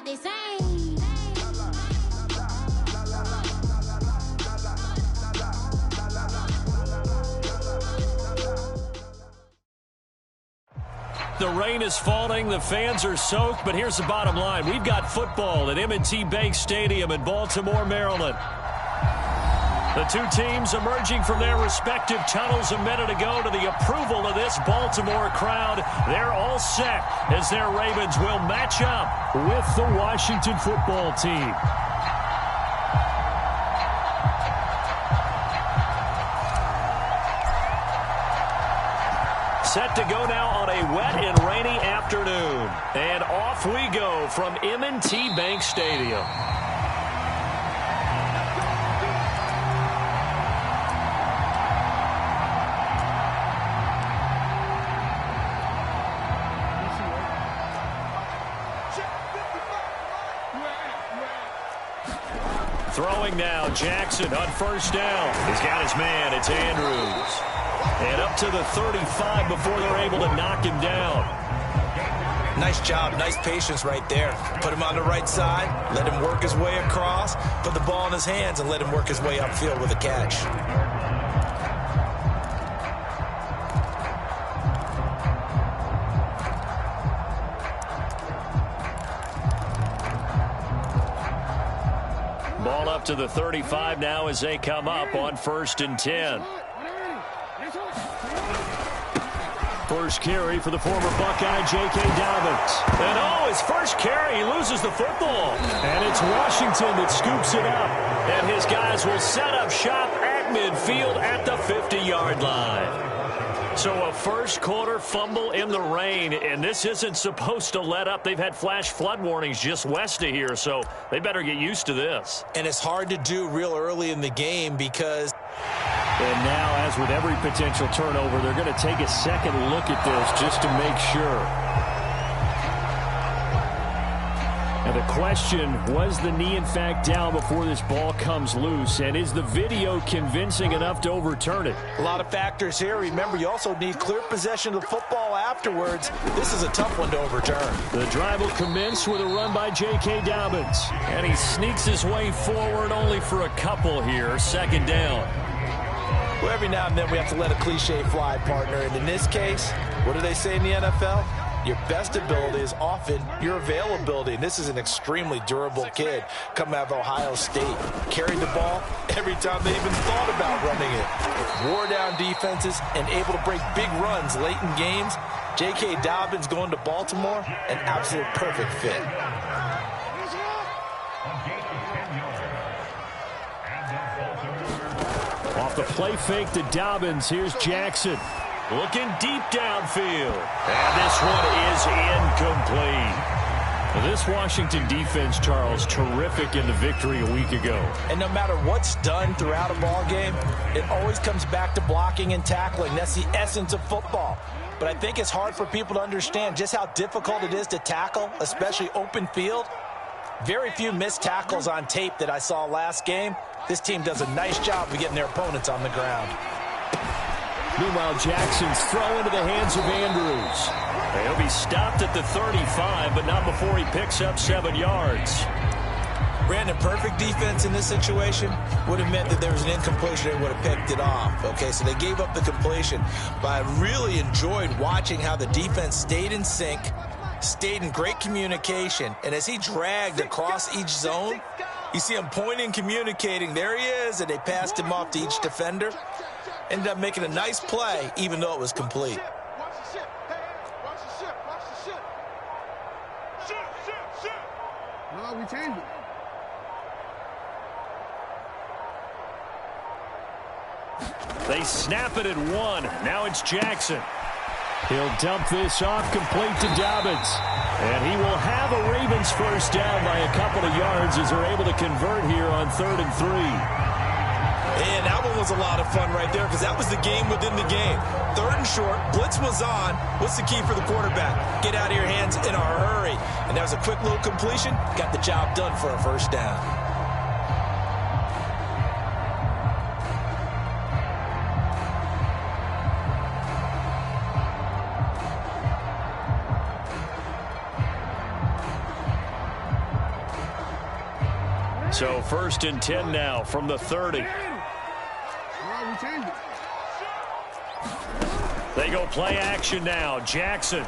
They say. The rain is falling, the fans are soaked, but here's the bottom line. We've got football at M&T Bank Stadium in Baltimore, Maryland. The two teams emerging from their respective tunnels a minute ago to the approval of this Baltimore crowd. They're all set as their Ravens will match up with the Washington football team. Set to go now on a wet and rainy afternoon. And off we go from M&T Bank Stadium. Throwing now, Jackson on first down. He's got his man, it's Andrews. And up to the 35 before they're able to knock him down. Nice job, nice patience right there. Put him on the right side, let him work his way across, put the ball in his hands, and let him work his way upfield with a catch. Ball up to the 35 now as they come up on 1st and 10. First carry for the former Buckeye, J.K. Dobbins. And his first carry, he loses the football. And it's Washington that scoops it up. And his guys will set up shop at midfield at the 50-yard line. So a first quarter fumble in the rain, and this isn't supposed to let up. They've had flash flood warnings just west of here, so they better get used to this. And it's hard to do real early in the game because... And now, as with every potential turnover, they're going to take a second look at this just to make sure. And the question, was the knee in fact down before this ball comes loose? And is the video convincing enough to overturn it? A lot of factors here. Remember, you also need clear possession of the football afterwards. This is a tough one to overturn. The drive will commence with a run by J.K. Dobbins. And he sneaks his way forward only for a couple here. 2nd down. Well, every now and then we have to let a cliche fly, partner. And in this case, what do they say in the NFL? Your best ability is often your availability. And this is an extremely durable kid coming out of Ohio State. Carried the ball every time they even thought about running it. Wore down defenses and able to break big runs late in games. J.K. Dobbins going to Baltimore, an absolute perfect fit. Off the play fake to Dobbins, here's Jackson. Looking deep downfield. And this one is incomplete. This Washington defense, Charles, terrific in the victory a week ago. And no matter what's done throughout a ball game, it always comes back to blocking and tackling. That's the essence of football. But I think it's hard for people to understand just how difficult it is to tackle, especially open field. Very few missed tackles on tape that I saw last game. This team does a nice job of getting their opponents on the ground. Meanwhile, Jackson's throw into the hands of Andrews. He'll be stopped at the 35, but not before he picks up 7 yards. Brandon, perfect defense in this situation would have meant that there was an incompletion. They would have picked it off. Okay, so they gave up the completion. But I really enjoyed watching how the defense stayed in sync, stayed in great communication. And as he dragged across each zone, you see him pointing, communicating. There he is, and they passed him off to each defender. Ended up making a nice play, even though it was complete. No, we changed it. They snap it at 1. Now it's Jackson. He'll dump this off complete to Dobbins. And he will have a Ravens first down by a couple of yards as they're able to convert here on 3rd and 3. And that one was a lot of fun right there because that was the game within the game. 3rd and short, blitz was on. What's the key for the quarterback? Get out of your hands in a hurry. And that was a quick little completion. Got the job done for a first down. So 1st and 10 now from the 30. They go play action now. Jackson.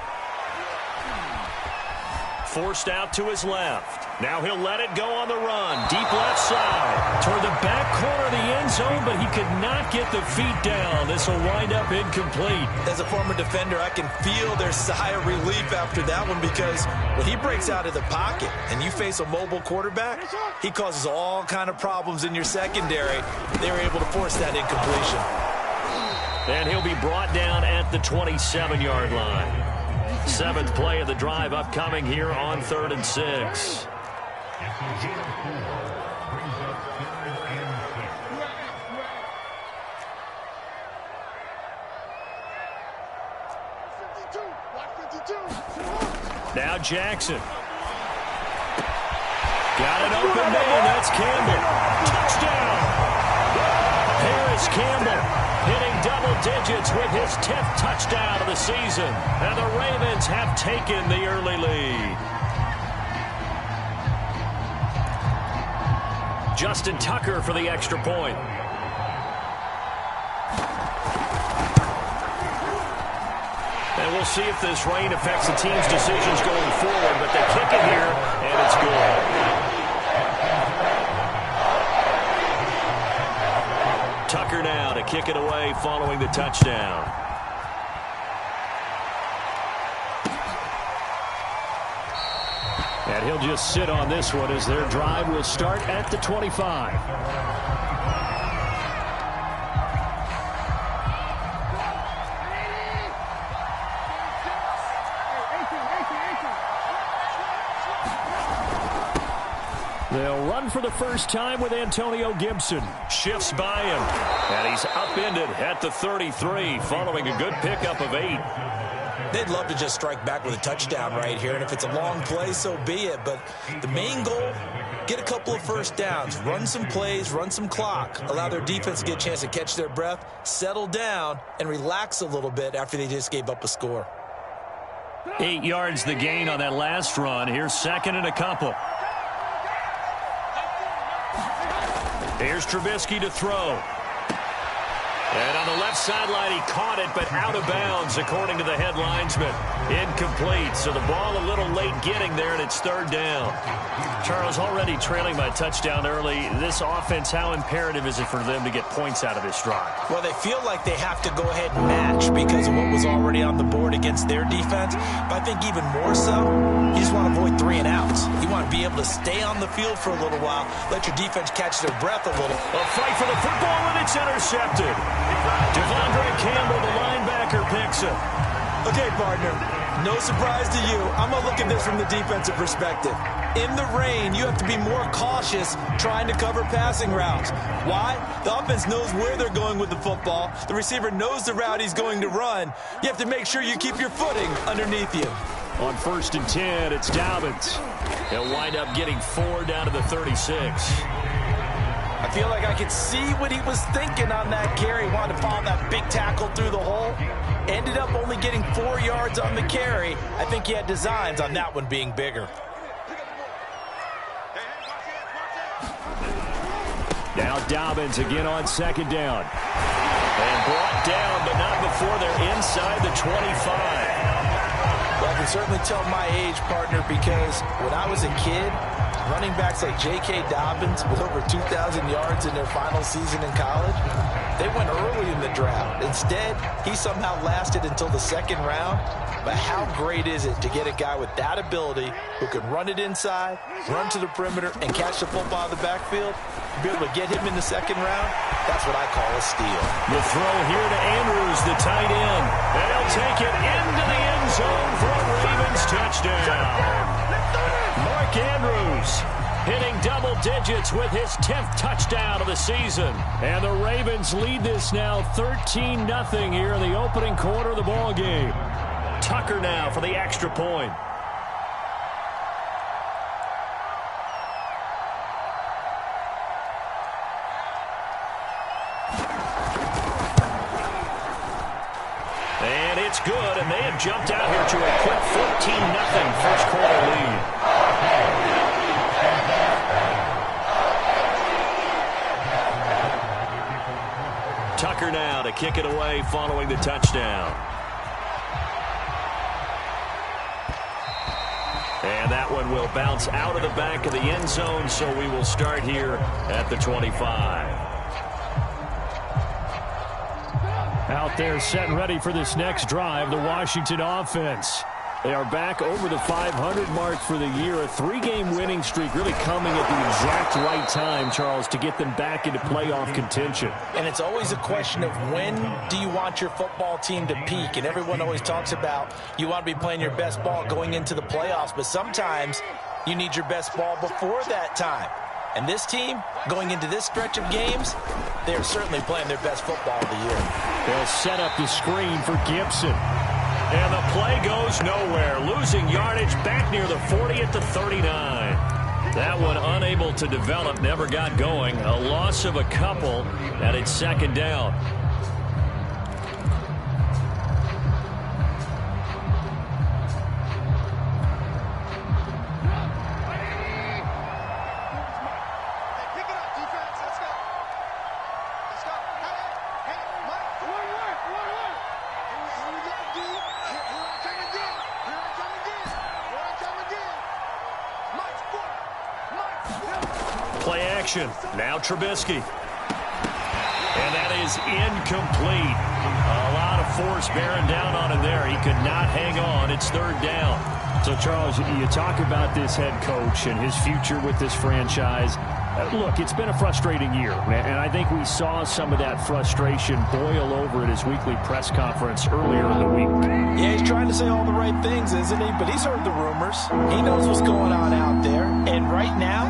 Forced out to his left. Now he'll let it go on the run. Deep left side. Toward the back corner of the end zone, but he could not get the feet down. This will wind up incomplete. As a former defender, I can feel their sigh of relief after that one, because when he breaks out of the pocket and you face a mobile quarterback, he causes all kind of problems in your secondary. They were able to force that incompletion. And he'll be brought down at the 27-yard line. 7th play of the drive upcoming here on 3rd and 6. Now Jackson. Got an open man. That's Campbell. Touchdown. Harris Campbell hitting double digits with his 10th touchdown of the season. And the Ravens have taken the early lead. Justin Tucker for the extra point. And we'll see if this rain affects the team's decisions going forward, but they kick it here, and it's good. Tucker now to kick it away following the touchdown. And he'll just sit on this one as their drive will start at the 25. They'll run for the first time with Antonio Gibson. Shifts by him. And he's upended at the 33 following a good pickup of 8. They'd love to just strike back with a touchdown right here. And if it's a long play, so be it. But the main goal, get a couple of first downs. Run some plays, run some clock. Allow their defense to get a chance to catch their breath, settle down, and relax a little bit after they just gave up a score. 8 yards the gain on that last run. Here's 2nd and a couple. Here's Trubisky to throw. And on the left sideline, he caught it, but out of bounds, according to the head linesman. Incomplete, so the ball a little late getting there, and it's 3rd down. Charles, already trailing by a touchdown early. This offense, how imperative is it for them to get points out of this drive? Well, they feel like they have to go ahead and match because of what was already on the board against their defense. But I think even more so, you just want to avoid 3 and outs. You want to be able to stay on the field for a little while, let your defense catch their breath a little. A fight for the football, and it's intercepted. Devondre Campbell, the linebacker, picks it. Okay, partner, no surprise to you. I'm going to look at this from the defensive perspective. In the rain, you have to be more cautious trying to cover passing routes. Why? The offense knows where they're going with the football. The receiver knows the route he's going to run. You have to make sure you keep your footing underneath you. On 1st and 10, it's Dobbins. He'll wind up getting 4 down to the 36. I feel like I could see what he was thinking on that carry. He wanted to follow that big tackle through the hole. Ended up only getting 4 yards on the carry. I think he had designs on that one being bigger. Now Dobbins again on 2nd down. And brought down, but not before they're inside the 25. Well, I can certainly tell my age, partner, because when I was a kid, running backs like J.K. Dobbins with over 2,000 yards in their final season in college, they went early in the draft. Instead, he somehow lasted until the 2nd round. But how great is it to get a guy with that ability who can run it inside, run to the perimeter, and catch the football in the backfield? Be able to get him in the 2nd round, that's what I call a steal. The throw here to Andrews, the tight end. And he'll take it into the end zone for a Ravens touchdown. Mark Andrews hitting double digits with his 10th touchdown of the season. And the Ravens lead this now 13-0 here in the opening quarter of the ball game. Tucker now for the extra point. And it's good, and they have jumped out here to a quick 14-0 first quarter lead. now to kick it away following the touchdown. And that one will bounce out of the back of the end zone, so we will start here at the 25. Out there set and ready for this next drive, the Washington offense. They are back over the 500 mark for the year. A 3-game winning streak really coming at the exact right time, Charles, to get them back into playoff contention. And it's always a question of when do you want your football team to peak? And everyone always talks about you want to be playing your best ball going into the playoffs, but sometimes you need your best ball before that time. And this team, going into this stretch of games, they're certainly playing their best football of the year. They'll set up the screen for Gibson. And the play goes nowhere. Losing yardage back near the 40 at the 39. That one unable to develop, never got going. A loss of a couple, and it's second down. Play action. Now Trubisky. And that is incomplete. A lot of force bearing down on him there. He could not hang on. It's third down. So, Charles, you talk about this head coach and his future with this franchise. Look, it's been a frustrating year, and I think we saw some of that frustration boil over at his weekly press conference earlier in the week. Yeah, he's trying to say all the right things, isn't he? But he's heard the rumors. He knows what's going on out there. And right now,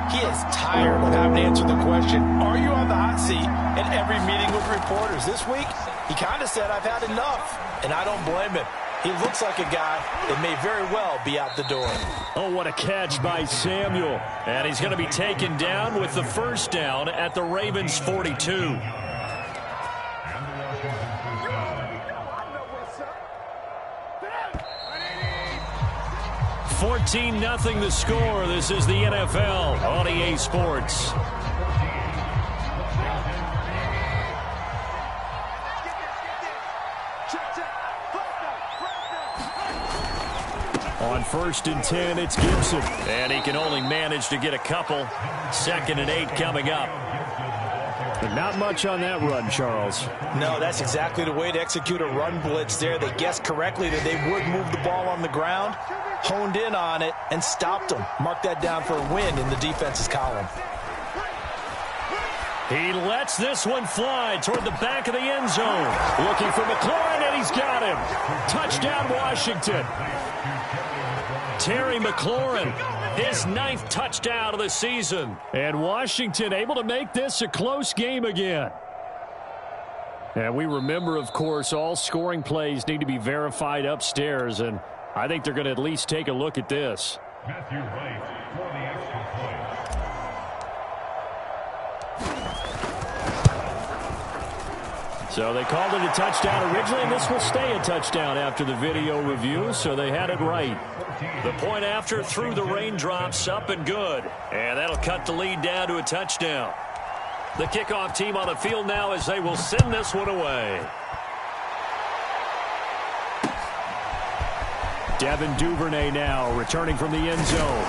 he is tired of having to answer the question, are you on the hot seat in every meeting with reporters? This week, he kind of said, I've had enough, and I don't blame him. He looks like a guy that may very well be out the door. Oh, what a catch by Samuel. And he's going to be taken down with the first down at the Ravens' 42. 14-0 the score. This is the NFL on EA Sports. On 1st and 10, it's Gibson. And he can only manage to get a couple. 2nd and 8 coming up. But not much on that run, Charles. No, that's exactly the way to execute a run blitz there. They guessed correctly that they would move the ball on the ground, honed in on it, and stopped them. Mark that down for a win in the defense's column. He lets this one fly toward the back of the end zone. Looking for McLaurin, and he's got him. Touchdown, Washington. Terry McLaurin, his 9th touchdown of the season. And Washington able to make this a close game again. And we remember, of course, all scoring plays need to be verified upstairs, and I think they're going to at least take a look at this. Matthew Wright for the extra point. So they called it a touchdown originally, and this will stay a touchdown after the video review, so they had it right. The point after through the raindrops, up and good. And that'll cut the lead down to a touchdown. The kickoff team on the field now as they will send this one away. Devin Duvernay now returning from the end zone.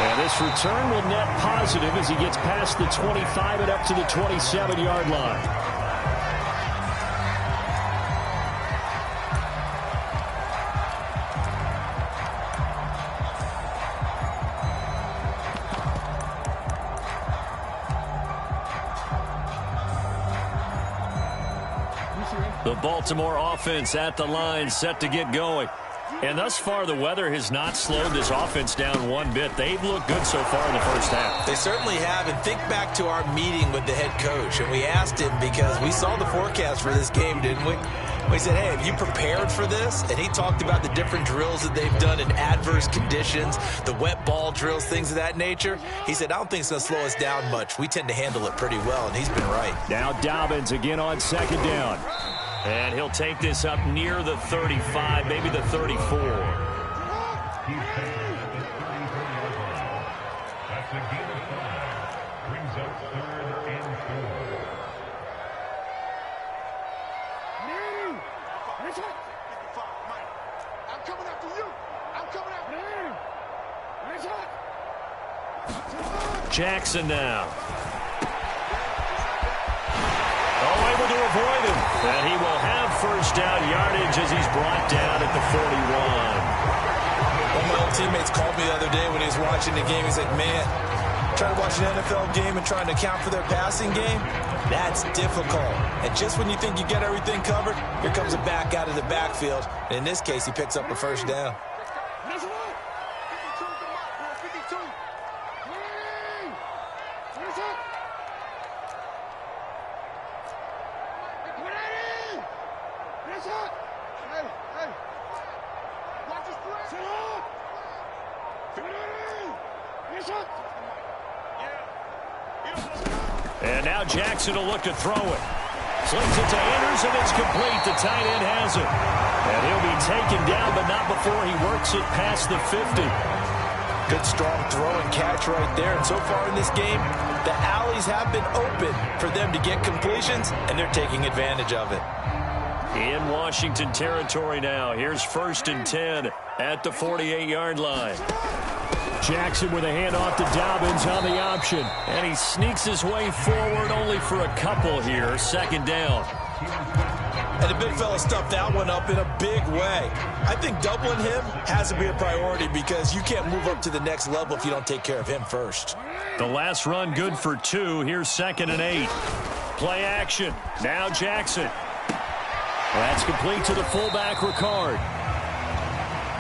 And this return will net positive as he gets past the 25 and up to the 27-yard line. The Baltimore offense at the line, set to get going. And thus far, the weather has not slowed this offense down one bit. They've looked good so far in the first half. They certainly have. And think back to our meeting with the head coach. And we asked him, because we saw the forecast for this game, didn't we? We said, hey, have you prepared for this? And he talked about the different drills that they've done in adverse conditions, the wet ball drills, things of that nature. He said, I don't think it's going to slow us down much. We tend to handle it pretty well, and he's been right. Now Dobbins again on 2nd down. And he'll take this up near the 35, maybe the 34. That's a gain of 5. Brings up 3rd and 4. Jackson now. Oh, able to avoid him. And he will have first down yardage as he's brought down at the 41. One of my old teammates called me the other day when he was watching the game. He's like, man, trying to watch an NFL game and trying to account for their passing game, that's difficult. And just when you think you get everything covered, here comes a back out of the backfield. And in this case, he picks up a first down. And now Jackson will look to throw it. Slings it to Anders, and it's complete. The tight end has it. And he'll be taken down, but not before he works it past the 50. Good, strong throw and catch right there. And so far in this game, the alleys have been open for them to get completions, and they're taking advantage of it. In Washington territory now. Here's 1st and 10 at the 48-yard line. Jackson with a handoff to Dobbins on the option. And he sneaks his way forward only for a couple here. 2nd down. And the big fella stuffed that one up in a big way. I think doubling him has to be a priority because you can't move up to the next level if you don't take care of him first. The last run good for 2. Here's 2nd and 8. Play action. Now Jackson. That's complete to the fullback, Ricard.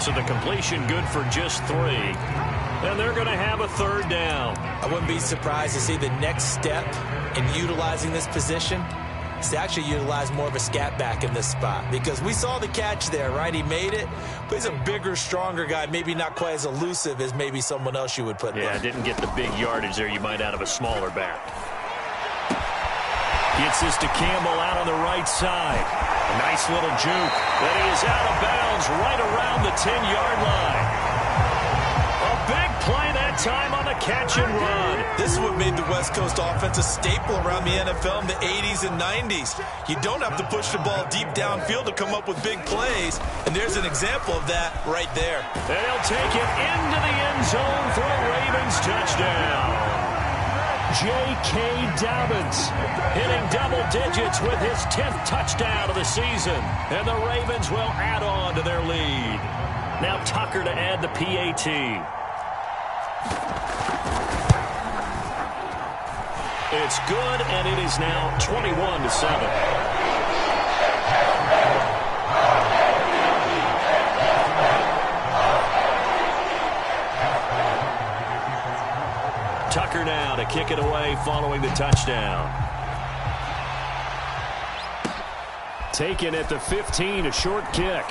So the completion good for just 3. And they're going to have a 3rd down. I wouldn't be surprised to see the next step in utilizing this position is to actually utilize more of a scat back in this spot. Because we saw the catch there, right? He made it, but he's a bigger, stronger guy. Maybe not quite as elusive as maybe someone else you would put there. Yeah, didn't get the big yardage there you might out of a smaller back. Gets this to Campbell out on the right side. A nice little juke. Then he is out of bounds right around the 10-yard line. A big play that time on the catch and run. This is what made the West Coast offense a staple around the NFL in the 80s and 90s. You don't have to push the ball deep downfield to come up with big plays, and there's an example of that right there. And he'll take it into the end zone for a Ravens touchdown. J.K. Dobbins hitting double digits with his 10th touchdown of the season. And the Ravens will add on to their lead. Now Tucker to add the PAT. It's good, and it is now 21-7. Tucker now to kick it away following the touchdown. Taken at the 15, a short kick.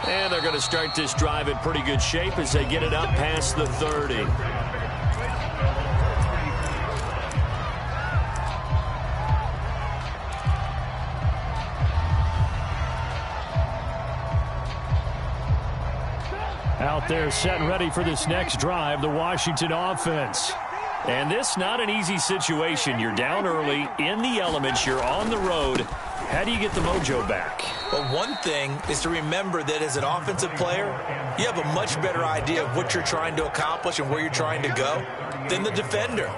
And they're going to start this drive in pretty good shape as they get it up past the 30. Out there set and ready for this next drive, the Washington offense. And this not an easy situation. You're down early, in the elements, you're on the road. How do you get the mojo back? Well, one thing is to remember that as an offensive player, you have a much better idea of what you're trying to accomplish and where you're trying to go than the defender.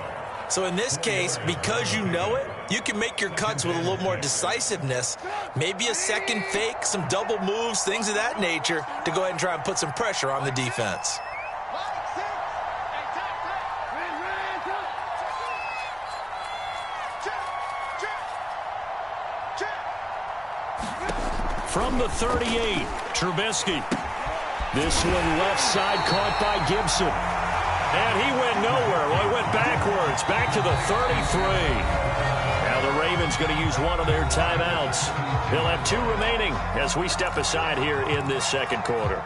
So in this case, because you know it, you can make your cuts with a little more decisiveness, maybe a second fake, some double moves, things of that nature, to go ahead and try and put some pressure on the defense. From the 38, Trubisky. This one left side caught by Gibson. And he went nowhere. Well, he went backwards, back to the 33. Now the Ravens going to use one of their timeouts. They'll have 2 remaining as we step aside here in this second quarter.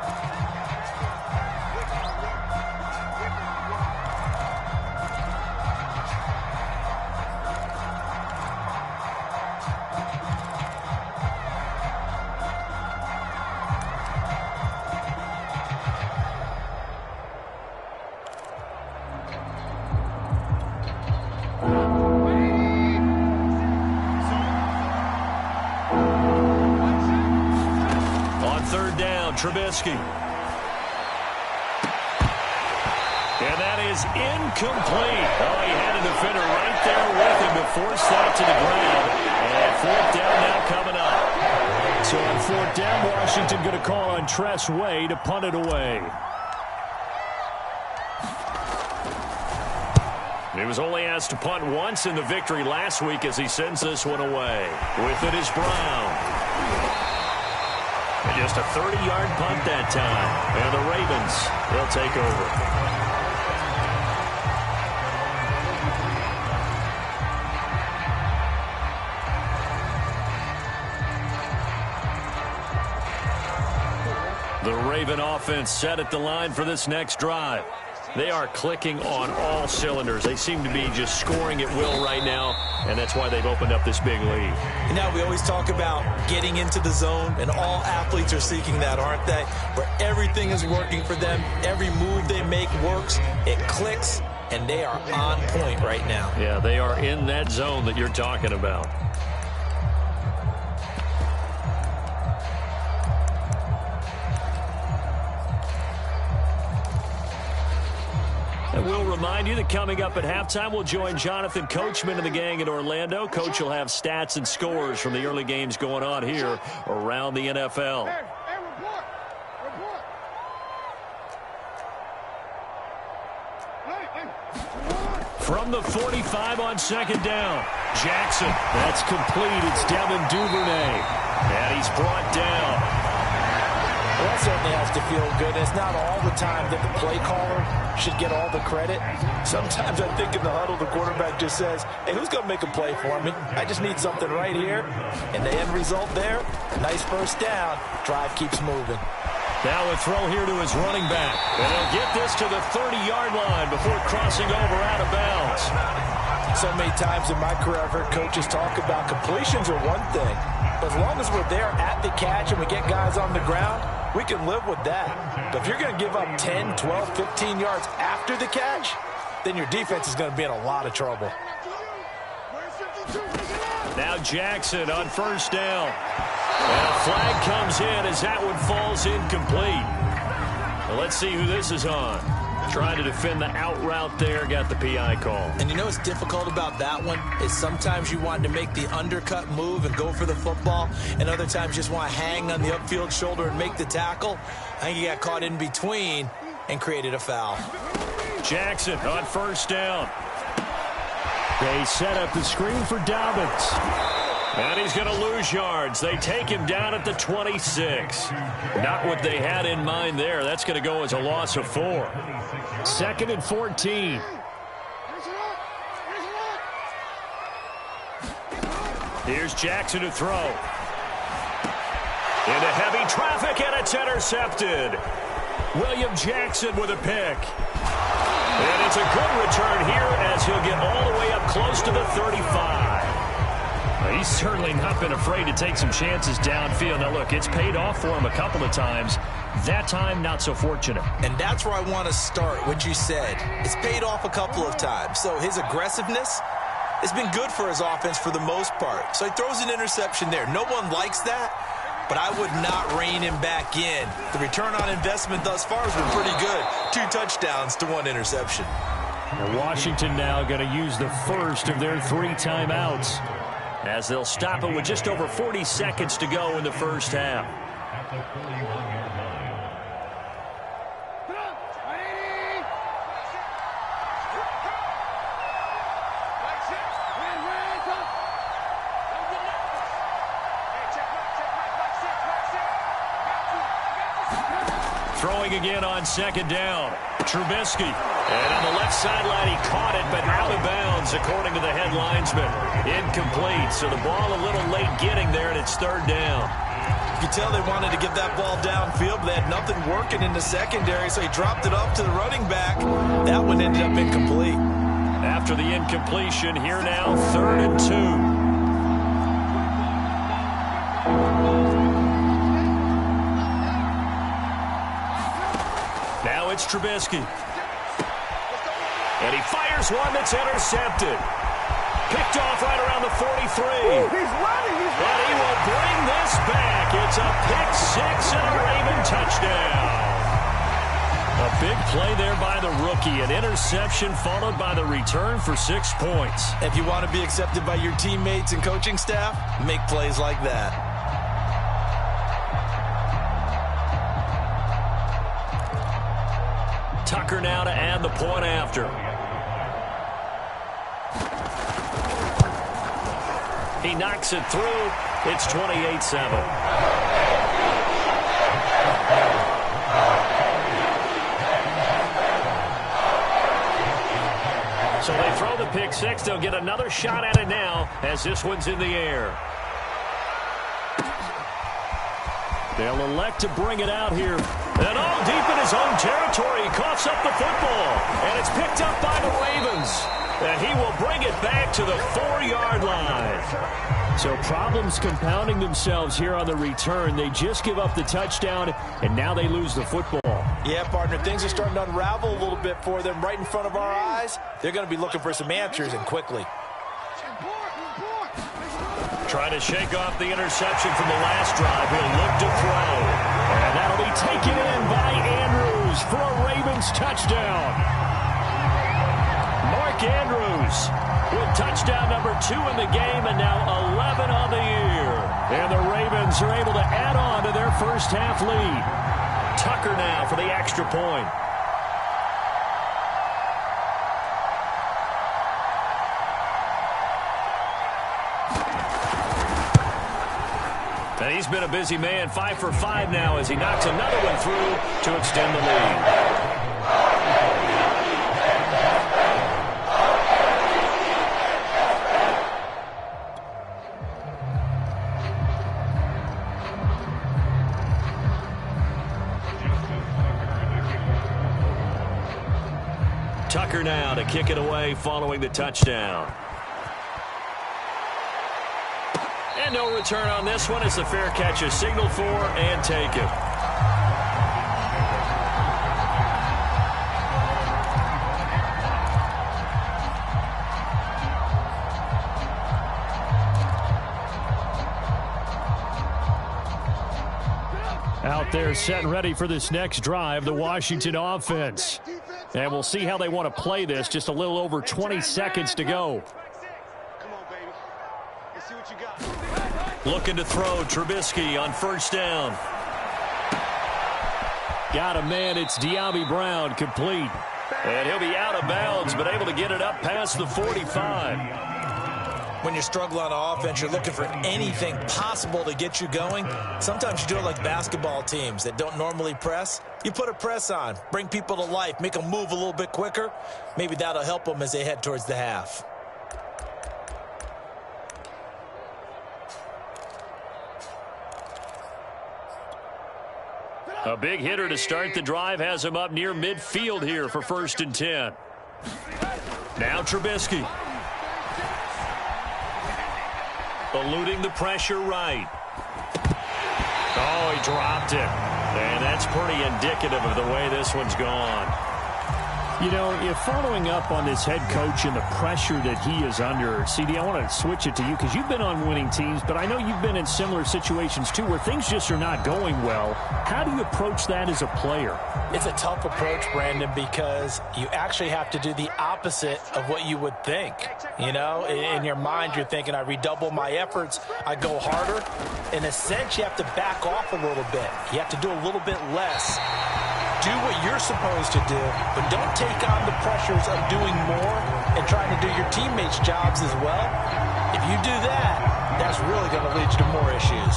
Trubisky. And that is incomplete. Oh, he had a defender right there with him to force that to the ground. And fourth down now coming up. So on fourth down, Washington going to call on Tress Way to punt it away. He was only asked to punt once in the victory last week as he sends this one away. With it is Brown. And just a 30-yard punt that time. And the Ravens, they'll take over. The Raven offense set at the line for this next drive. They are clicking on all cylinders. They seem to be just scoring at will right now, and that's why they've opened up this big lead. And now we always talk about getting into the zone, and all athletes are seeking that, aren't they? Where everything is working for them. Every move they make works. It clicks, and they are on point right now. Yeah, they are in that zone that you're talking about. And we'll remind you that coming up at halftime, we'll join Jonathan Coachman and the gang in Orlando. Coach will have stats and scores from the early games going on here around the NFL. From the 45 on second down, Jackson. That's complete. It's Devin Duvernay. And he's brought down. Well, that certainly has to feel good. It's not all the time that the play caller should get all the credit. Sometimes I think in the huddle, the quarterback just says, hey, who's going to make a play for me? I just need something right here. And the end result there, nice first down. Drive keeps moving. Now a throw here to his running back. And he'll get this to the 30-yard line before crossing over out of bounds. So many times in my career, I've heard coaches talk about completions are one thing. But as long as we're there at the catch and we get guys on the ground, we can live with that. But if you're going to give up 10, 12, 15 yards after the catch, then your defense is going to be in a lot of trouble. Now Jackson on first down. And a flag comes in as that one falls incomplete. Well, let's see who this is on. Trying to defend the out route there, got the PI call. And you know what's difficult about that one is sometimes you want to make the undercut move and go for the football, and other times you just want to hang on the upfield shoulder and make the tackle. I think he got caught in between and created a foul. Jackson on first down. They set up the screen for Dobbins. And he's going to lose yards. They take him down at the 26. Not what they had in mind there. That's going to go as a loss of 4. 2nd and 14. Here's Jackson to throw. Into heavy traffic, and it's intercepted. William Jackson with a pick. And it's a good return here as he'll get all the way up close to the 35. He's certainly not been afraid to take some chances downfield. Now, look, it's paid off for him a couple of times. That time, not so fortunate. And that's where I want to start, what you said. It's paid off a couple of times. So his aggressiveness has been good for his offense for the most part. So he throws an interception there. No one likes that, but I would not rein him back in. The return on investment thus far has been pretty good. 2 touchdowns to 1 interception. And Washington now going to use the first of their 3 timeouts, as they'll stop it with just over 40 seconds to go in the first half. At the 41-yard line. Throwing again on second down. Trubisky. And on the left sideline, he caught it, but out of bounds, according to the head linesman. Incomplete, so the ball a little late getting there, and it's 3rd down. You could tell they wanted to get that ball downfield, but they had nothing working in the secondary, so he dropped it up to the running back. That one ended up incomplete. After the incompletion, here now, 3rd and 2. Now it's Trubisky. And he fires one that's intercepted. Picked off right around the 43. Ooh, he's running. But he will bring this back. It's a pick 6 and a Raven touchdown. A Big play there by the rookie. An interception followed by the return for 6 points. If you want to be accepted by your teammates and coaching staff, make plays like that. Tucker now to add the point after. He knocks it through. It's 28-7. So they throw the pick six. They'll get another shot at it now as this one's in the air. They'll elect to bring it out here. And all deep in his own territory, he coughs up the football. And it's picked up by the Ravens. And he will bring it back to the 4-yard line. So problems compounding themselves here on the return. They just give up the touchdown, and now they lose the football. Yeah, partner, things are starting to unravel a little bit for them right in front of our eyes. They're going to be looking for some answers, and quickly. Trying to shake off the interception from the last drive. He'll look to throw. And that'll be taken in by Andrews for a Ravens touchdown. Mark Andrews with touchdown number 2 in the game, and now 11 on the year. And the Ravens are able to add on to their first half lead. Tucker now for the extra point. And he's been a busy man, 5 for 5 now as he knocks another one through to extend the lead. Tucker now to kick it away following the touchdown. And no return on this one. It's the fair catch is signaled for and taken. Out there set and ready for this next drive, the Washington offense. And we'll see how they want to play this. Just a little over 20 seconds to go. Come on, baby. Let's see what you got. Looking to throw, Trubisky on first down. Got a man, it's De'Ami Brown, complete. And he'll be out of bounds, but able to get it up past the 45. When you struggle on offense, you're looking for anything possible to get you going. Sometimes you do it like basketball teams that don't normally press. You put a press on, bring people to life, make them move a little bit quicker. Maybe that'll help them as they head towards the half. A big hitter to start the drive has him up near midfield here for 1st and 10. Now Trubisky. Eluding the pressure right. Oh, he dropped it. And that's pretty indicative of the way this one's gone. You know, if following up on this head coach and the pressure that he is under, CD, I want to switch it to you because you've been on winning teams, but I know you've been in similar situations too where things just are not going well. How do you approach that as a player? It's a tough approach, Brandon, because you actually have to do the opposite of what you would think. You know, in your mind, you're thinking, I redouble my efforts, I go harder. In a sense, you have to back off a little bit. You have to do a little bit less. Do what you're supposed to do, but don't take on the pressures of doing more and trying to do your teammates' jobs as well. If you do that, that's really going to lead you to more issues.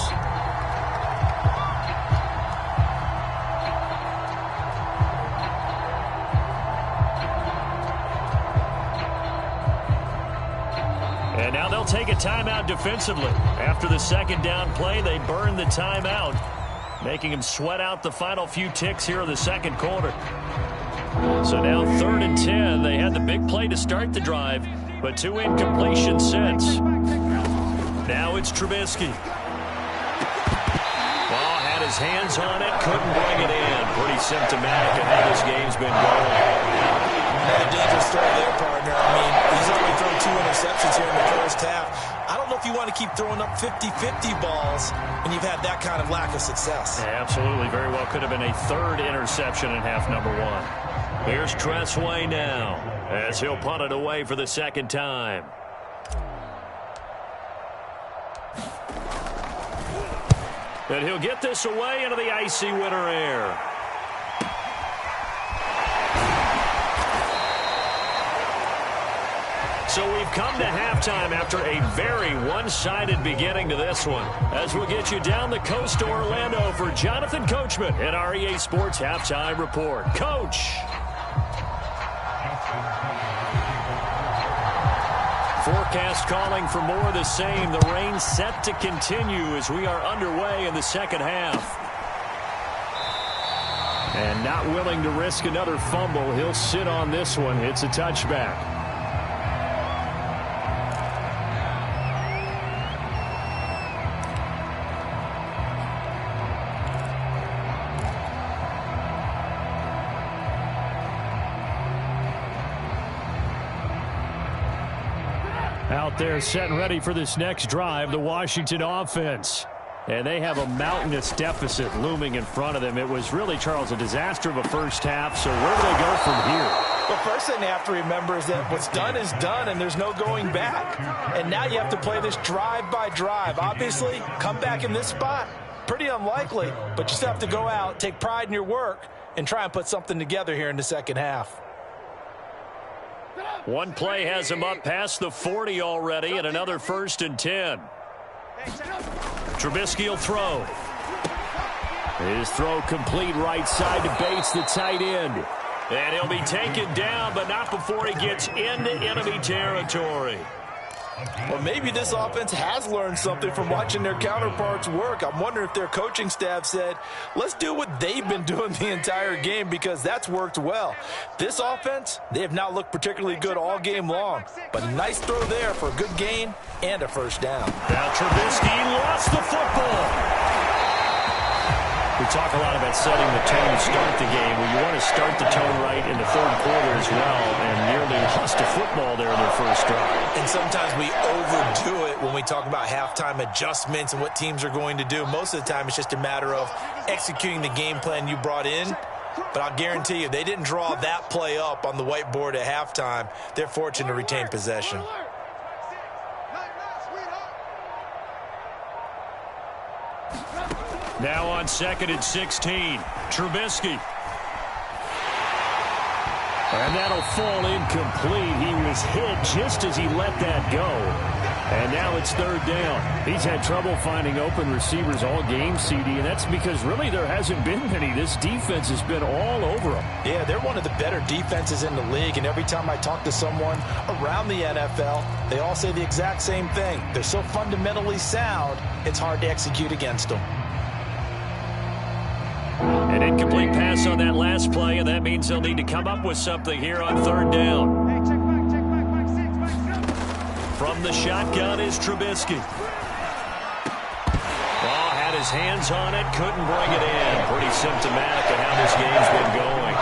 And now they'll take a timeout defensively. After the second down play, they burn the timeout, making him sweat out the final few ticks here in the second quarter. So now 3rd and 10. They had the big play to start the drive, but 2 incompletions since. Now it's Trubisky. Ball had his hands on it, couldn't bring it in. Pretty symptomatic of how this game's been going. Another dangerous throw there, partner. I mean, he's only thrown 2 interceptions here in the first half. I don't know if if you want to keep throwing up 50-50 balls when you've had that kind of lack of success. Yeah, absolutely. Very well could have been a third interception in half number one. Here's Tressway now as he'll punt it away for the second time. And he'll get this away into the icy winter air. So we've come to halftime after a very one-sided beginning to this one. As we'll get you down the coast to Orlando for Jonathan Coachman at our EA Sports Halftime Report. Coach. Forecast calling for more of the same. The rain set to continue as we are underway in the second half. And not willing to risk another fumble. He'll sit on this one. It's a touchback. Out there set and ready for this next drive, the Washington offense. And they have a mountainous deficit looming in front of them. It was really, Charles, a disaster of a first half. So where do they go from here? Well, first thing they have to remember is that what's done is done, and there's no going back. And now you have to play this drive by drive. Obviously, come back in this spot, pretty unlikely. But you still have to go out, take pride in your work, and try and put something together here in the second half. One play has him up past the 40 already, and another 1st and 10. Trubisky will throw. His throw complete right side to Bates, the tight end. And he'll be taken down, but not before he gets into enemy territory. Well, maybe this offense has learned something from watching their counterparts work. I'm wondering if their coaching staff said, let's do what they've been doing the entire game, because that's worked well. This offense, they have not looked particularly good all game long. But a nice throw there for a good gain and a first down. Now Trubisky lost the football. We talk a lot about setting the tone to start the game. Well, you want to start the tone right in the third quarter as well, and nearly lost a football there in their first drive. And sometimes we overdo it when we talk about halftime adjustments and what teams are going to do. Most of the time, it's just a matter of executing the game plan you brought in. But I'll guarantee you, they didn't draw that play up on the whiteboard at halftime. They're fortunate to retain possession. Now on 2nd and 16, Trubisky. And that'll fall incomplete. He was hit just as he let that go. And now it's 3rd down. He's had trouble finding open receivers all game, CD, and that's because really there hasn't been many. This defense has been all over them. Yeah, they're one of the better defenses in the league, and every time I talk to someone around the NFL, they all say the exact same thing. They're so fundamentally sound, it's hard to execute against them. An incomplete pass on that last play, and that means they'll need to come up with something here on 3rd down. From the shotgun is Trubisky. Oh, had his hands on it, couldn't bring it in. Pretty symptomatic of how this game's been going.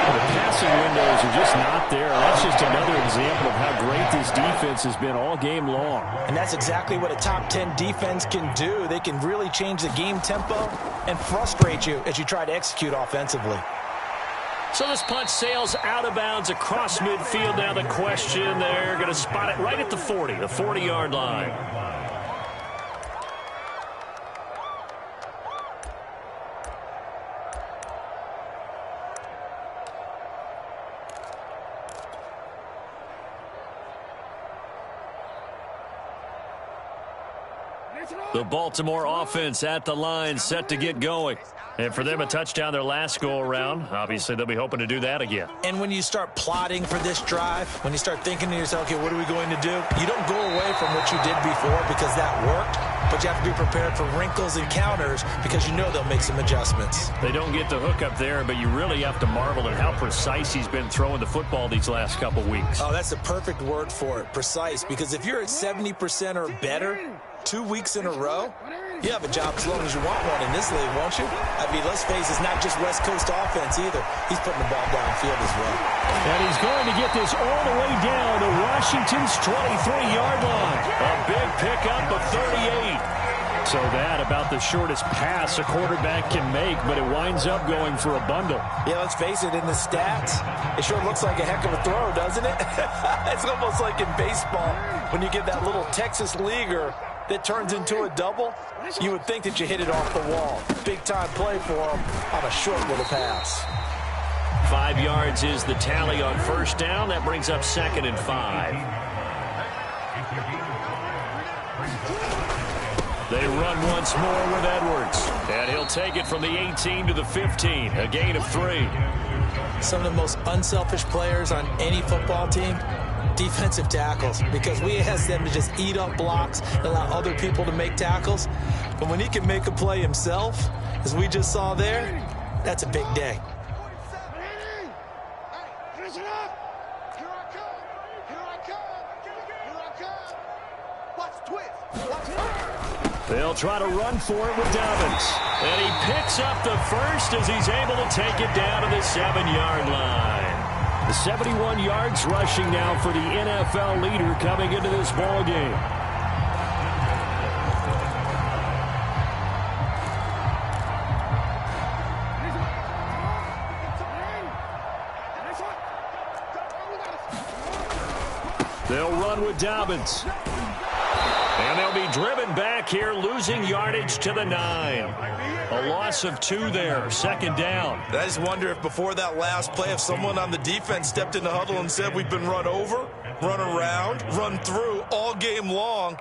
The passing windows are just not there. That's just another example of how great this defense has been all game long. And that's exactly what a top 10 defense can do. They can really change the game tempo and frustrate you as you try to execute offensively. So this punt sails out of bounds across midfield. Now the question, they're going to spot it right at the 40, the 40-yard line. The Baltimore offense at the line, set to get going. And for them, a touchdown their last go-around. Obviously, they'll be hoping to do that again. And when you start plotting for this drive, when you start thinking to yourself, okay, what are we going to do? You don't go away from what you did before because that worked, but you have to be prepared for wrinkles and counters because you know they'll make some adjustments. They don't get the hook up there, but you really have to marvel at how precise he's been throwing the football these last couple weeks. Oh, that's the perfect word for it, precise, because if you're at 70% or better 2 weeks in a row, You have a job as long as you want one in this league, won't you? I mean, let's face it, it's not just West Coast offense either. He's putting the ball downfield as well. And he's going to get this all the way down to Washington's 23-yard line. A big pickup of 38. So that about the shortest pass a quarterback can make, but it winds up going for a bundle. Yeah, let's face it, in the stats, it sure looks like a heck of a throw, doesn't it? It's almost like in baseball when you get that little Texas leaguer that turns into a double. You would think that you hit it off the wall. Big-time play for him on a short little pass. 5 yards is the tally on first down. That brings up 2nd and 5. They run once more with Edwards. And he'll take it from the 18 to the 15. A gain of 3. Some of the most unselfish players on any football team, defensive tackles, because we ask them to just eat up blocks and allow other people to make tackles. But when he can make a play himself, as we just saw there, that's a big day. They'll try to run for it with Dobbins. And he picks up the first as he's able to take it down to the 7-yard line. The 71 yards rushing now for the NFL leader coming into this ball game. They'll run with Dobbins. And they'll be driven back here, losing yardage to the 9. A loss of 2 there, 2nd down. I just wonder if before that last play, if someone on the defense stepped in the huddle and said, we've been run over, run around, run through all game long.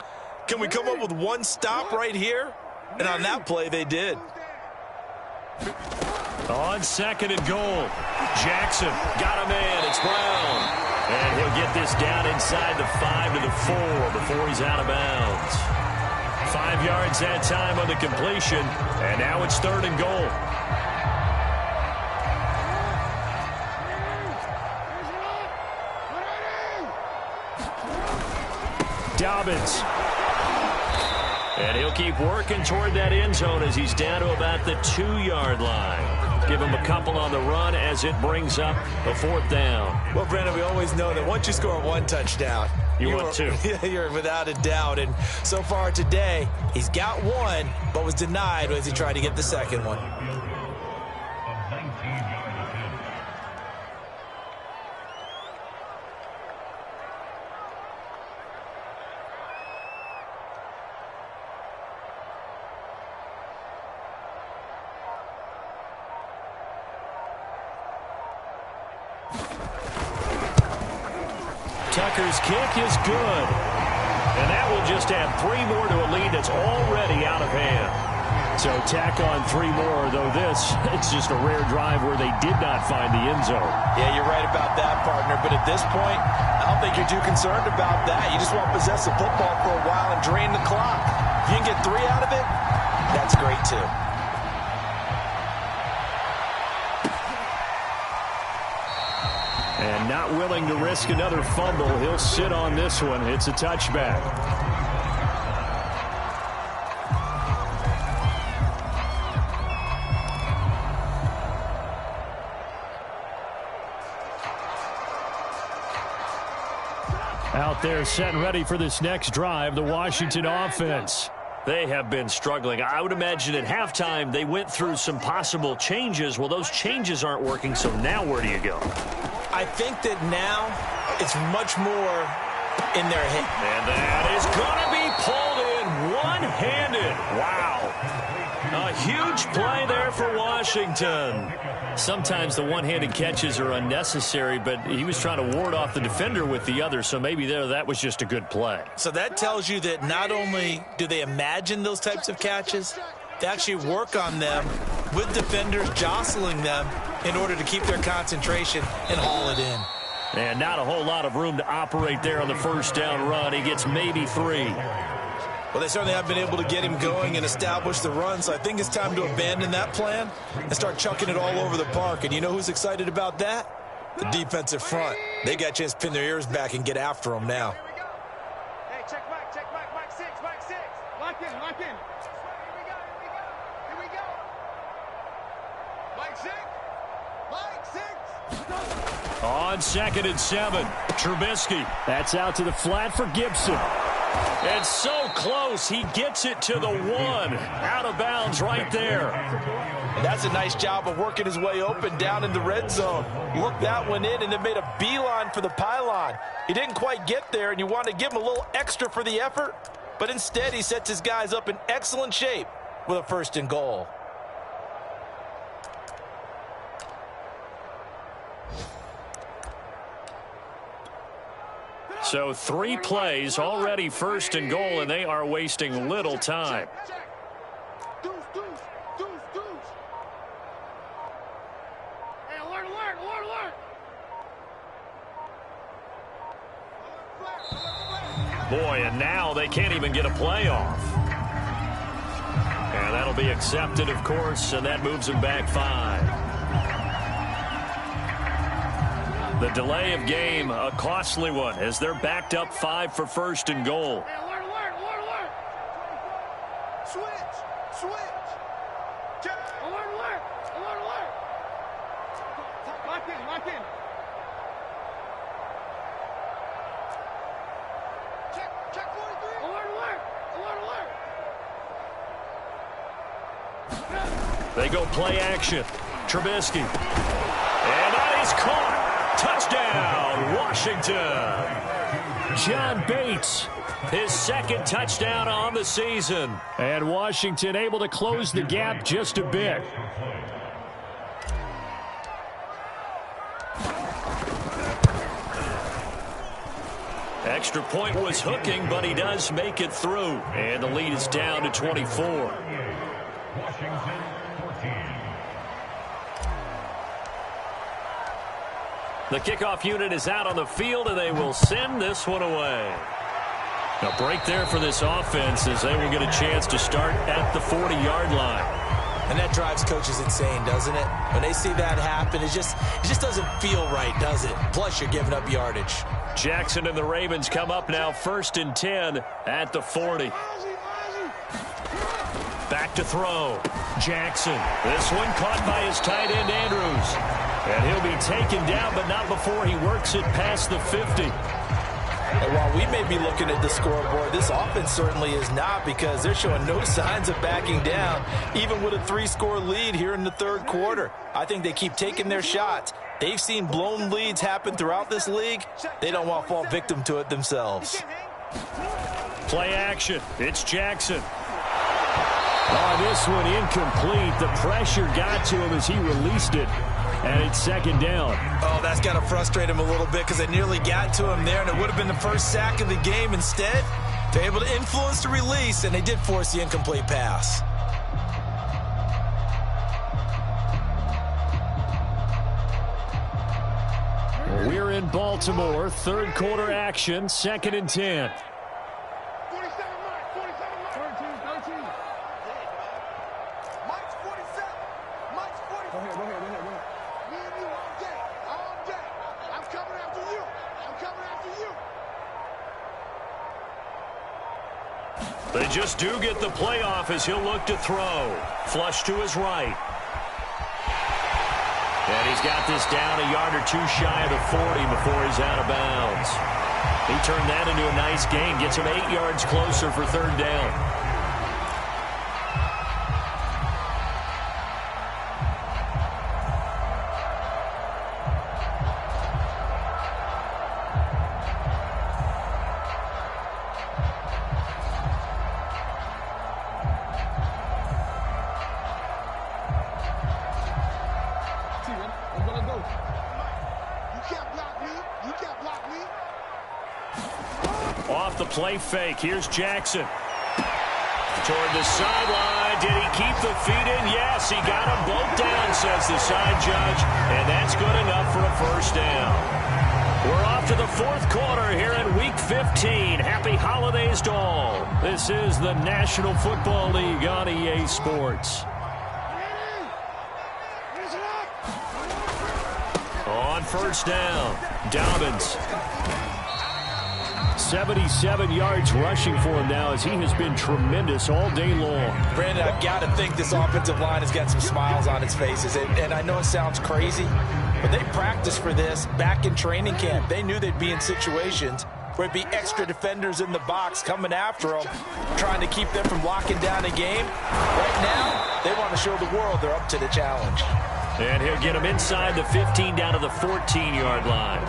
Can we come up with one stop right here? And on that play, they did. On 2nd and goal, Jackson got him in. It's Brown. And he'll get this down inside the 5 to the 4 before he's out of bounds. 5 yards that time on the completion, and now it's 3rd and goal. Dobbins. And he'll keep working toward that end zone as he's down to about the 2-yard line. Give him a couple on the run as it brings up a 4th down. Well, Brandon, we always know that once you score 1 touchdown, you want 2. You're without a doubt. And so far today, he's got 1, but was denied as he tried to get the 2nd one. Tucker's kick is good. And that will just add 3 more to a lead that's already out of hand. So tack on 3 more, though it's just a rare drive where they did not find the end zone. Yeah, you're right about that, partner. But at this point, I don't think you're too concerned about that. You just want to possess the football for a while and drain the clock. If you can get 3 out of it, that's great, too. And not willing to risk another fumble, he'll sit on this one. It's a touchback. Out there set and ready for this next drive, the Washington offense. They have been struggling. I would imagine at halftime they went through some possible changes. Well, those changes aren't working, so now where do you go? I think that now it's much more in their head. And that is going to be pulled in one-handed. Wow. A huge play there for Washington. Sometimes the one-handed catches are unnecessary, but he was trying to ward off the defender with the other, so maybe that was just a good play. So that tells you that not only do they imagine those types of catches, they actually work on them with defenders jostling them in order to keep their concentration and haul it in. And not a whole lot of room to operate there on the first down run. He gets maybe 3. Well, they certainly have been able to get him going and establish the run, so I think it's time to abandon that plan and start chucking it all over the park. And you know who's excited about that? The defensive front. They got a chance to pin their ears back and get after him now. Hey, check back, Mike 6, Mike 6. Lock in. On 2nd and 7, Trubisky. That's out to the flat for Gibson. It's so close. He gets it to the 1. Out of bounds right there. And that's a nice job of working his way open down in the red zone. Looked that one in and then made a beeline for the pylon. He didn't quite get there, and you want to give him a little extra for the effort. But instead, he sets his guys up in excellent shape with a 1st and goal. So 3 plays, already 1st and goal, and they are wasting little time. Deuce, deuce, deuce, deuce. Hey, alert, alert, alert, alert. Boy, and now they can't even get a play off. And that'll be accepted, of course, and that moves them back 5. The delay of game, a costly one, as they're backed up 5 for 1st and goal. Hey, alert, alert, alert, alert. Switch, switch. Check. Alert, alert, alert, alert. Lock in, lock in. Check, check 43. Alert, alert, alert, alert. They go play action. Trubisky. And that is caught. Touchdown, Washington. John Bates, His 2nd touchdown on the season. and Washington able to close the gap just a bit. Extra point was hooking, but he does make it through. And the lead is down to 24. Washington 14. The kickoff unit is out on the field, and they will send this one away. A break there for this offense as they will get a chance to start at the 40-yard line. And that drives coaches insane, doesn't it? When they see that happen, it just doesn't feel right, does it? Plus, you're giving up yardage. Jackson and the Ravens come up now 1st and 10 at the 40. Back to throw. Jackson. This one caught by his tight end, Andrews. And he'll be taken down, but not before he works it past the 50. And while we may be looking at the scoreboard, this offense certainly is not, because they're showing no signs of backing down, even with a 3-score lead here in the 3rd quarter. I think they keep taking their shots. They've seen blown leads happen throughout this league. They don't want to fall victim to it themselves. Play action. It's Jackson. Oh, this one incomplete. The pressure got to him as he released it. And it's 2nd down. Oh, that's got to frustrate him a little bit, because they nearly got to him there, and it would have been the 1st sack of the game. Instead, they're able to influence the release, and they did force the incomplete pass. We're in Baltimore. 3rd quarter action. 2nd and 10. 47, Mike. 47, Mike. 13, 13. Mike's 47. Mike's 47. Go ahead. Me and you all day. All day. I'm coming after you. I'm coming after you. They just do get the playoff as he'll look to throw. Flush to his right. And he's got this down a yard or 2 shy of the 40 before he's out of bounds. He turned that into a nice gain. Gets him 8 yards closer for 3rd down. Off the play fake. Here's Jackson. Toward the sideline. Did he keep the feet in? Yes, he got them both down, says the side judge. And that's good enough for a 1st down. We're off to the 4th quarter here in Week 15. Happy holidays to all. This is the National Football League on EA Sports. On 1st down, Dobbins. 77 yards rushing for him now, as he has been tremendous all day long. Brandon, I've got to think this offensive line has got some smiles on its faces. And I know it sounds crazy, But they practiced for this back in training camp. They knew they'd be in situations where it'd be extra defenders in the box coming after them, trying to keep them from locking down a game. Right now, they want to show the world they're up to the challenge. And he'll get them inside the 15 down to the 14-yard line.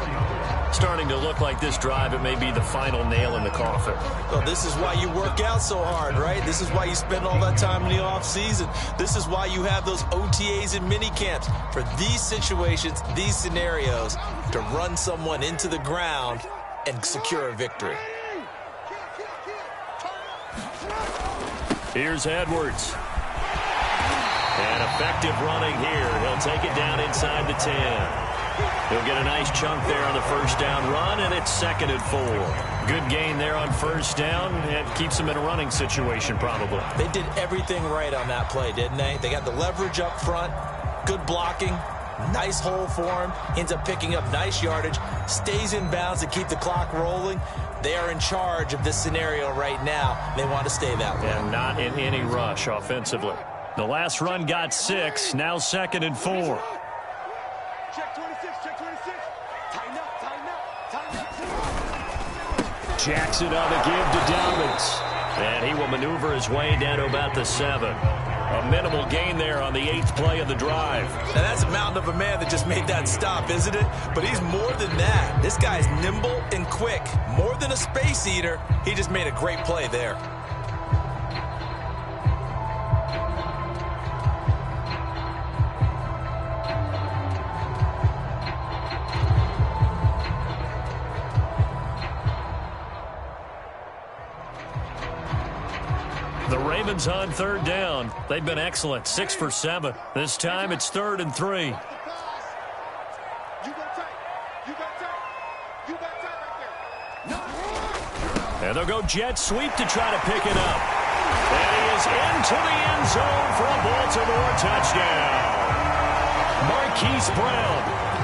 Starting to look like this drive, it may be the final nail in the coffin. Well, this is why you work out so hard, right? This is why you spend all that time in the offseason. This is why you have those OTAs and mini camps for these situations, these scenarios, to run someone into the ground and secure a victory. Here's Edwards. And effective running here. He'll take it down inside the 10. He'll get a nice chunk there on the first down run, and it's 2nd and 4. Good gain there on first down. It keeps him in a running situation, probably. They did everything right on that play, didn't they? They got the leverage up front, good blocking, nice hole for him, ends up picking up nice yardage, stays in bounds to keep the clock rolling. They are in charge of this scenario right now. They want to stay that way. And not in any rush offensively. The last run got 6, now 2nd and 4. Check 26, check 26. Tighten up, tighten up, tighten up. Jackson on the give to Dobbins. And he will maneuver his way down to about the 7. A minimal gain there on the 8th play of the drive. Now that's a mountain of a man that just made that stop, isn't it? But he's more than that. This guy's nimble and quick. More than a space eater. He just made a great play there. The Ravens on 3rd down. They've been excellent, 6 for 7. This time it's 3rd and 3. You got tight. You got tight. You got tight right there. And they'll go jet sweep to try to pick it up. And he is into the end zone for a Baltimore touchdown. Marquise Brown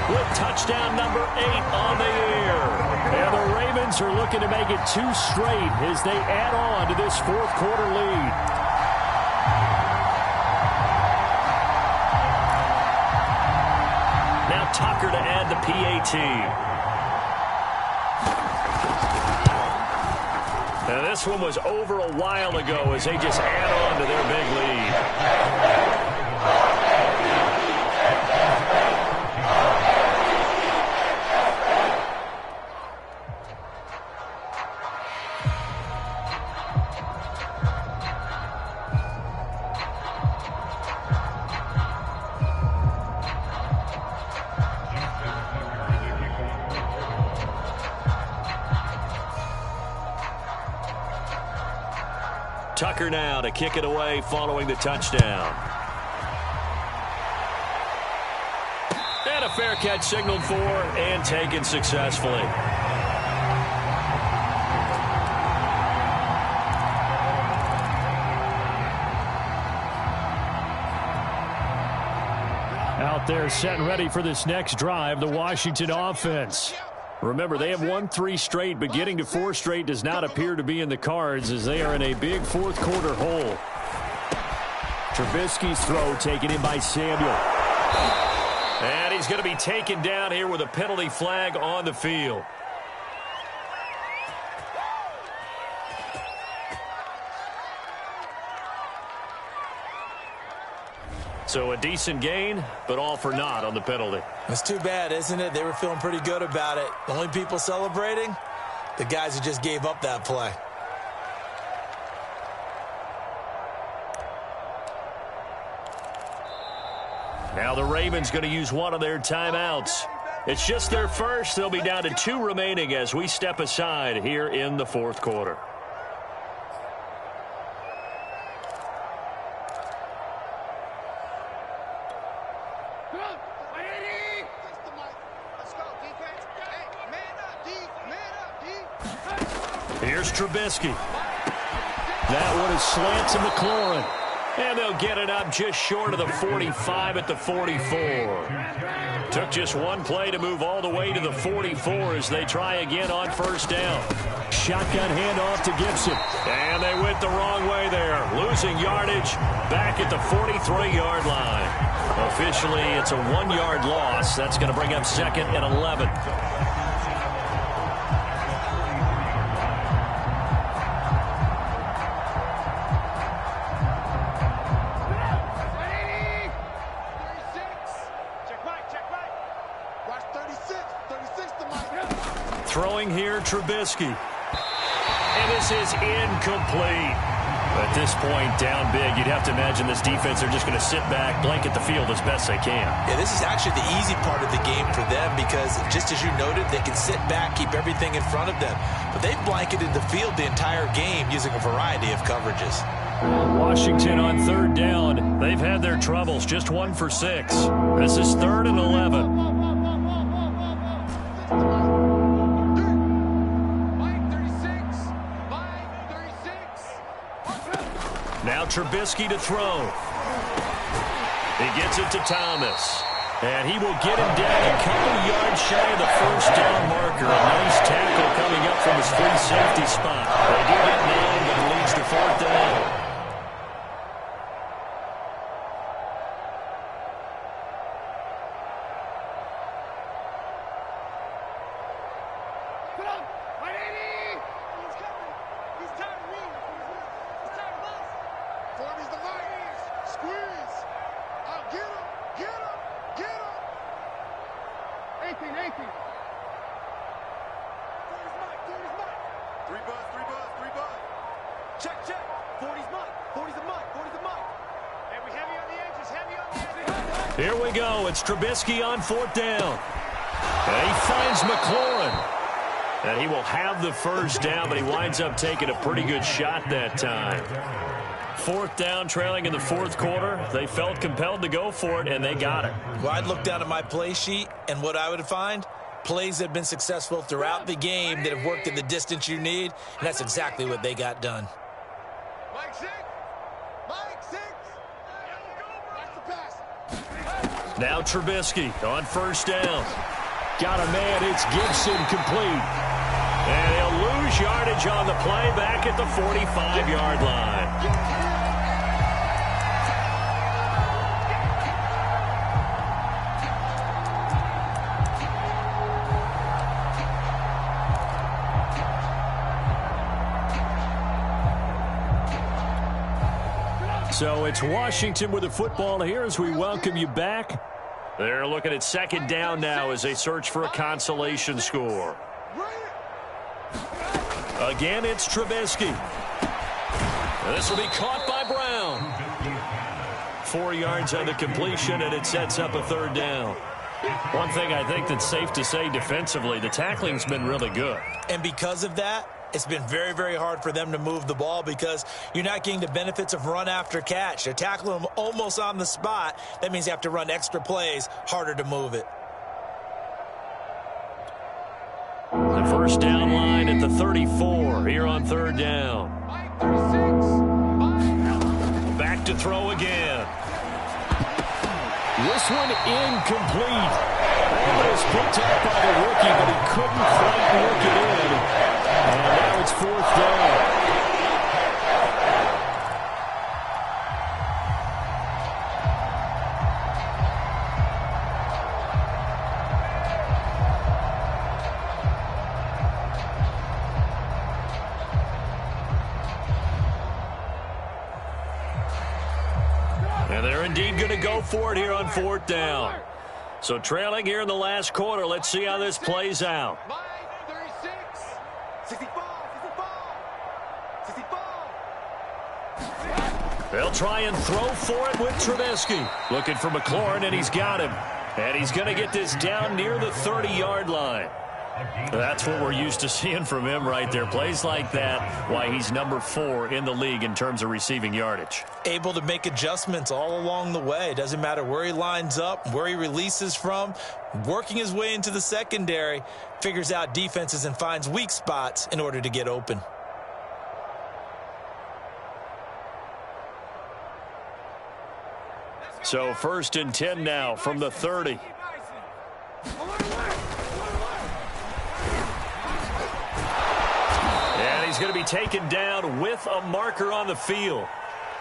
with touchdown number 8 on the year. And the Ravens are looking to make it 2 straight as they add on to this 4th quarter lead. Now Tucker to add the PAT. Now this one was over a while ago as they just add on to their big lead. Tucker now to kick it away following the touchdown. And a fair catch signaled for and taken successfully. Out there set and ready for this next drive, the Washington offense. Remember, they have won 3 straight, but getting to 4 straight does not appear to be in the cards as they are in a big 4th quarter hole. Trubisky's throw taken in by Samuel. And he's going to be taken down here with a penalty flag on the field. So a decent gain, but all for naught on the penalty. It's too bad, isn't it? They were feeling pretty good about it. The only people celebrating, the guys who just gave up that play. Now the Ravens going to use one of their timeouts. It's just their first. They'll be down to 2 remaining as we step aside here in the 4th quarter. Here's Trubisky. That one is slant to McLaurin. And they'll get it up just short of the 45 at the 44. Took just one play to move all the way to the 44 as they try again on first down. Shotgun handoff to Gibson. And they went the wrong way there. Losing yardage back at the 43-yard line. Officially, it's a 1-yard loss. That's going to bring up 2nd and 11. Throwing here, Trubisky. And this is incomplete. At this point, down big, you'd have to imagine this defense are just going to sit back, blanket the field as best they can. Yeah, this is actually the easy part of the game for them because, just as you noted, they can sit back, keep everything in front of them. But they've blanketed the field the entire game using a variety of coverages. Washington on 3rd down. They've had their troubles, just 1 for 6. This is 3rd and 11. Now Trubisky to throw. He gets it to Thomas. And he will get him down a couple yards shy of the first down marker. A nice tackle coming up from his free safety spot. They do get nailed, but it leads to 4th down. Here we go. It's Trubisky on 4th down. And he finds McLaurin. And he will have the first down, but he winds up taking a pretty good shot that time. 4th down, trailing in the 4th quarter. They felt compelled to go for it, and they got it. Well, I'd look down at my play sheet, and what I would find, plays that have been successful throughout the game that have worked in the distance you need, and that's exactly what they got done. Mike 6. Mike 6. Watch the pass. Now Trubisky on 1st down. Got a man. It's Gibson complete. And he'll lose yardage on the play back at the 45-yard line. So it's Washington with the football here as we welcome you back. They're looking at 2nd down now as they search for a consolation score. Again, it's Trubisky. This will be caught by Brown. 4 yards on the completion, and it sets up a 3rd down. One thing I think that's safe to say defensively, the tackling's been really good. And because of that, it's been very, very hard for them to move the ball because you're not getting the benefits of run after catch. They're tackling them almost on the spot. That means you have to run extra plays, harder to move it. The first down line at the 34 here on 3rd down. Back to throw again. This one incomplete. Almost picked up by the rookie, but he couldn't quite work it in. And now it's 4th down. And they're indeed going to go for it here on 4th down. So trailing here in the last quarter. Let's see how this plays out. 65. They'll try and throw for it with Trubisky. Looking for McLaurin, and he's got him. And he's going to get this down near the 30-yard line. That's what we're used to seeing from him right there. Plays like that, why he's number 4 in the league in terms of receiving yardage. Able to make adjustments all along the way. Doesn't matter where he lines up, where he releases from. Working his way into the secondary, figures out defenses and finds weak spots in order to get open. So 1st and 10 now from the 30. And he's going to be taken down with a marker on the field.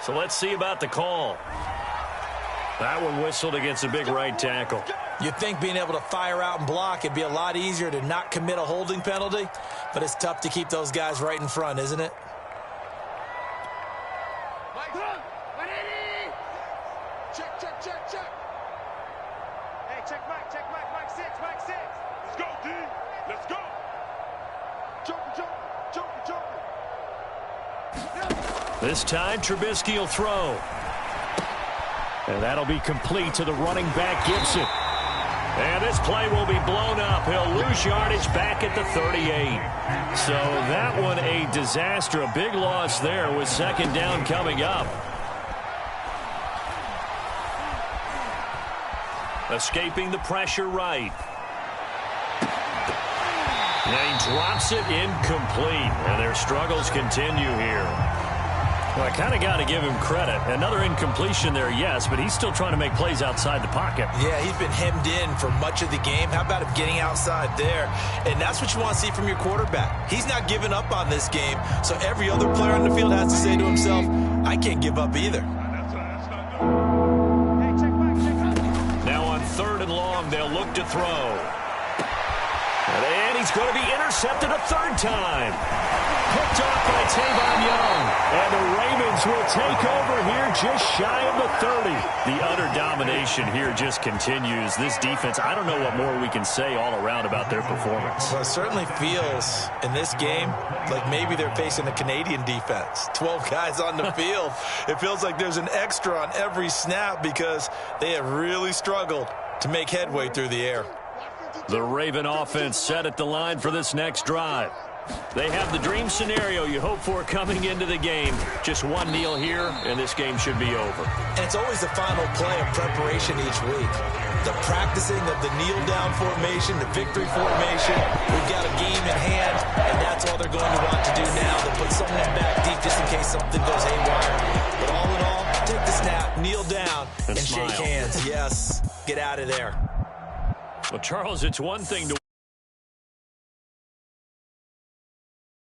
So let's see about the call. That one whistled against a big right tackle. You'd think being able to fire out and block, it'd be a lot easier to not commit a holding penalty, but it's tough to keep those guys right in front, isn't it? Check, check, check, check. Hey, check Mike, Mike 6, Mike 6. Let's go, D. Let's go. Joker. This time, Trubisky will throw. And that'll be complete to the running back, Gibson. And this play will be blown up. He'll lose yardage back at the 38. So that one a disaster. A big loss there with 2nd down coming up. Escaping the pressure right. And he drops it incomplete. And their struggles continue here. Well, I kind of got to give him credit. Another incompletion there, yes, but he's still trying to make plays outside the pocket. Yeah, he's been hemmed in for much of the game. How about him getting outside there? And that's what you want to see from your quarterback. He's not giving up on this game, so every other player on the field has to say to himself, I can't give up either. Now on 3rd and long, they'll look to throw. And he's going to be intercepted a 3rd time. Picked off by Tavon Young. And the Ravens will take over here just shy of the 30. The utter domination here just continues. This defense, I don't know what more we can say all around about their performance. Well, it certainly feels in this game like maybe they're facing a Canadian defense. 12 guys on the field. It feels like there's an extra on every snap because they have really struggled to make headway through the air. The Raven offense set at the line for this next drive. They have the dream scenario you hope for coming into the game. Just one kneel here, and this game should be over. And it's always the final play of preparation each week. The practicing of the kneel-down formation, the victory formation. We've got a game in hand, and that's all they're going to want to do now. They'll put someone back deep just in case something goes haywire. But all in all, take the snap, kneel down, and shake hands. Yes, get out of there. Well, Charles, it's one thing to